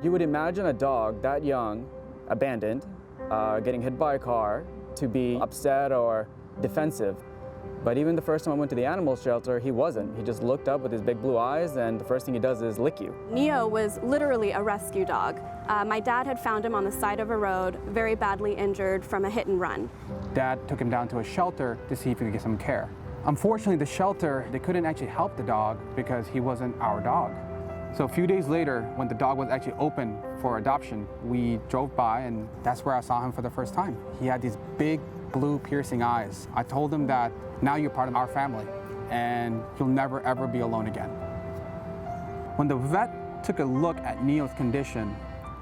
You would imagine a dog that young, abandoned, getting hit by a car, to be upset or defensive. But even the first time I went to the animal shelter, he wasn't. He just looked up with his big blue eyes, and the first thing he does is lick you. Neo was literally a rescue dog. My dad had found him on the side of a road, very badly injured from a hit and run. Dad took him down to a shelter to see if he could get some care. Unfortunately, the shelter, they couldn't actually help the dog because he wasn't our dog. So a few days later, when the dog was actually open for adoption, we drove by, and that's where I saw him for the first time. He had these big, blue, piercing eyes. I told him that now you're part of our family, and you'll never, ever be alone again. When the vet took a look at Neo's condition,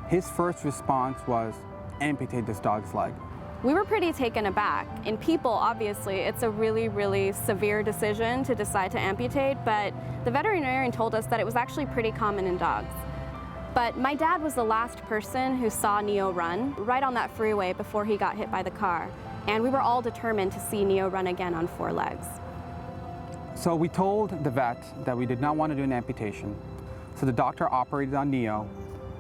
his first response was amputate this dog's leg. We were pretty taken aback. In people, obviously, it's a really, really severe decision to decide to amputate, but the veterinarian told us that it was actually pretty common in dogs. But my dad was the last person who saw Neo run right on that freeway before he got hit by the car. And we were all determined to see Neo run again on 4 legs. So we told the vet that we did not want to do an amputation. So the doctor operated on Neo,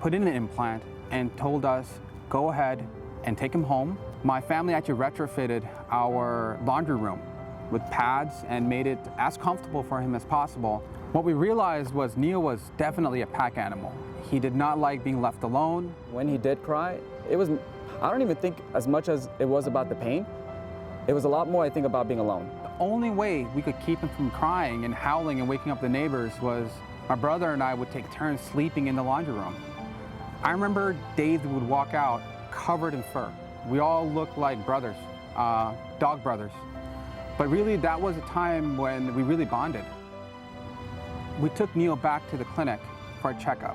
put in an implant, and told us, go ahead and take him home. My family actually retrofitted our laundry room with pads and made it as comfortable for him as possible. What we realized was Neo was definitely a pack animal. He did not like being left alone. When he did cry, it was, I don't even think as much as it was about the pain. It was a lot more, I think, about being alone. The only way we could keep him from crying and howling and waking up the neighbors was my brother and I would take turns sleeping in the laundry room. I remember days we would walk out covered in fur. We all looked like brothers, dog brothers. But really, that was a time when we really bonded. We took Neo back to the clinic for a checkup.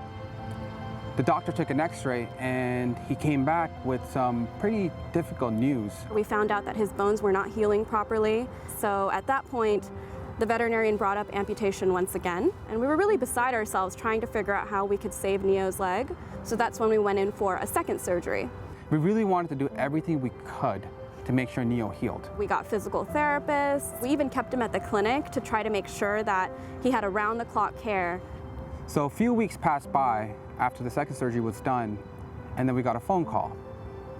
The doctor took an x-ray, and he came back with some pretty difficult news. We found out that his bones were not healing properly. So at that point, the veterinarian brought up amputation once again, and we were really beside ourselves trying to figure out how we could save Neo's leg. So that's when we went in for a second surgery. We really wanted to do everything we could to make sure Neo healed. We got physical therapists. We even kept him at the clinic to try to make sure that he had around-the-clock care. So a few weeks passed by after the second surgery was done, and then we got a phone call.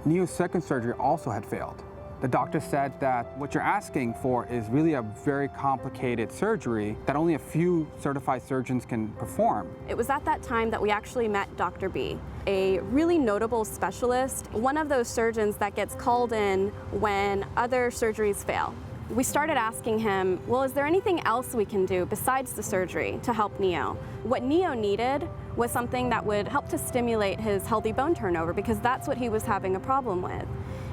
Neo's second surgery also had failed. The doctor said that what you're asking for is really a very complicated surgery that only a few certified surgeons can perform. It was at that time that we actually met Dr. B, a really notable specialist, one of those surgeons that gets called in when other surgeries fail. We started asking him, well, is there anything else we can do besides the surgery to help Neo? What Neo needed was something that would help to stimulate his healthy bone turnover, because that's what he was having a problem with.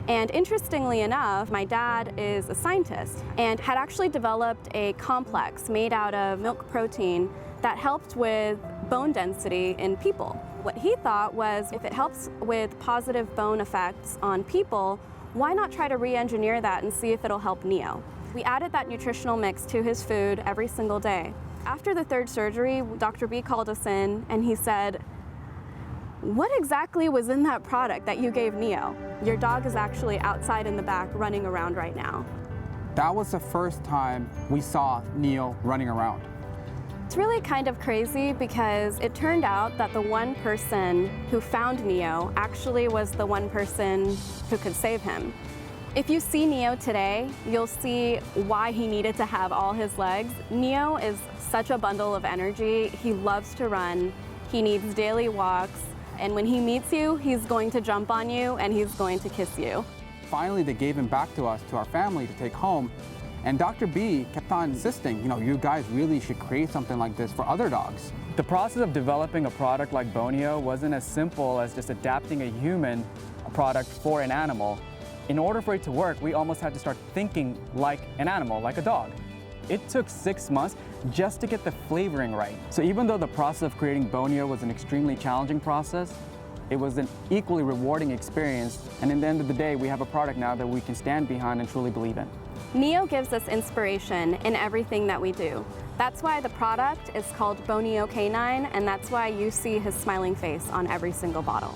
And interestingly enough, my dad is a scientist and had actually developed a complex made out of milk protein that helped with bone density in people. What he thought was, if it helps with positive bone effects on people, why not try to re-engineer that and see if it'll help Neo? We added that nutritional mix to his food every single day. After the third surgery, Dr. B called us in and he said, what exactly was in that product that you gave Neo? Your dog is actually outside in the back running around right now. That was the first time we saw Neo running around. It's really kind of crazy because it turned out that the one person who found Neo actually was the one person who could save him. If you see Neo today, you'll see why he needed to have all his legs. Neo is such a bundle of energy. He loves to run. He needs daily walks. And when he meets you, he's going to jump on you and he's going to kiss you. Finally, they gave him back to us, to our family, to take home. And Dr. B kept on insisting, you guys really should create something like this for other dogs. The process of developing a product like BONEO wasn't as simple as just adapting a human product for an animal. In order for it to work, we almost had to start thinking like an animal, like a dog. It took 6 months just to get the flavoring right. So even though the process of creating BONEO was an extremely challenging process, it was an equally rewarding experience. And in the end of the day, we have a product now that we can stand behind and truly believe in. Neo gives us inspiration in everything that we do. That's why the product is called BONEO Canine, and that's why you see his smiling face on every single bottle.